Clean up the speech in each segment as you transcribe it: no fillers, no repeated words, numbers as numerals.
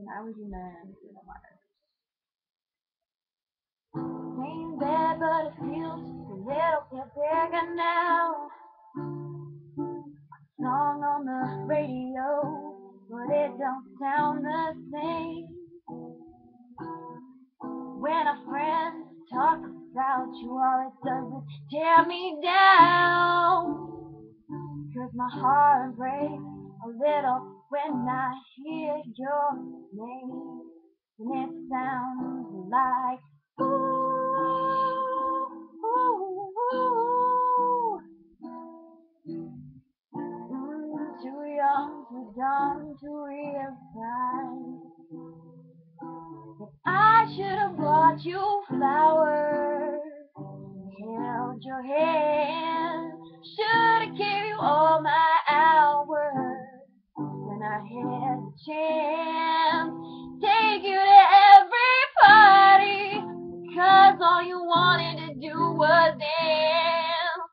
and I was in the water. Same bed, but it feels a little bit bigger now. Song on the radio, but it don't sound the same. When a friend talks about you, all it does is tear me down. 'Cause my heart breaks a little when I hear your name. And it sounds like ooh, ooh, ooh. Too young, too dumb to realize that I should have brought you flowers, held your hand, should have gave you all my hours when I had the chance. Take you to every party, 'cause all you wanted to do was dance.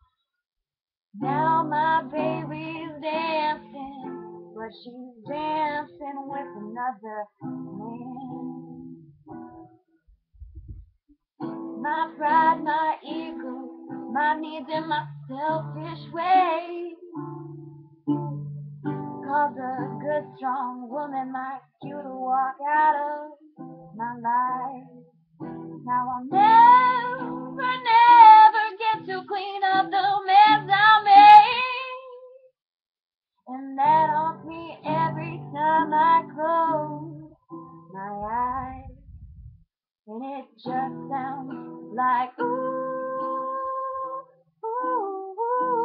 Now my baby's dancing, but she's dancing with another man. My pride, my ego, my needs and my selfish ways cause a good strong woman like you to walk out of my life. Now I'll never, never get to clean up the mess I made. And that haunts me every time I close my eyes. And it just sounds like ooh, ooh, ooh.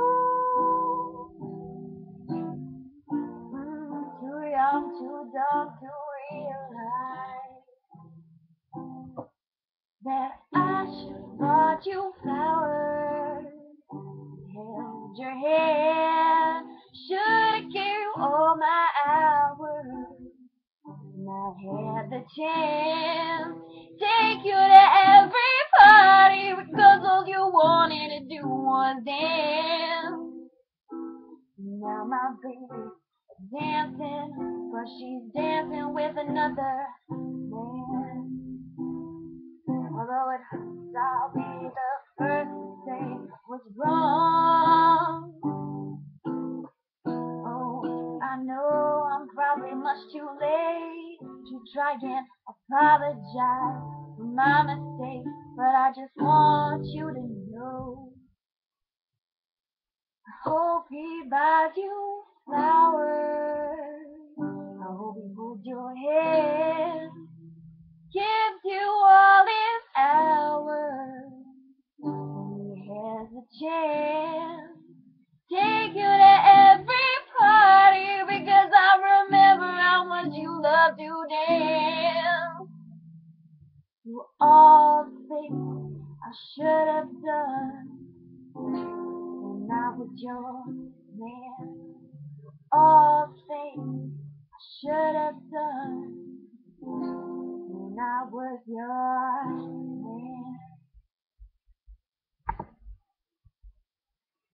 Too young, too dumb to realize that I should have bought you flowers, held your hand, should have gave you all my hours. And I had the chance, take you to every party, because all you wanted to do was dance. Now my baby's dancing, but she's dancing with another man. Although it hurts, I'll be the first to say what's wrong. Oh, I know I'm probably much too late to try and apologize for my mistake, but I just want you to know I hope he buys you flowers. I hope he holds your hand, gives you all his hours. When he has a chance, take you to every party, because I remember how much you love to dance. You all think I should have done when I was your man. All things I should have done when I was your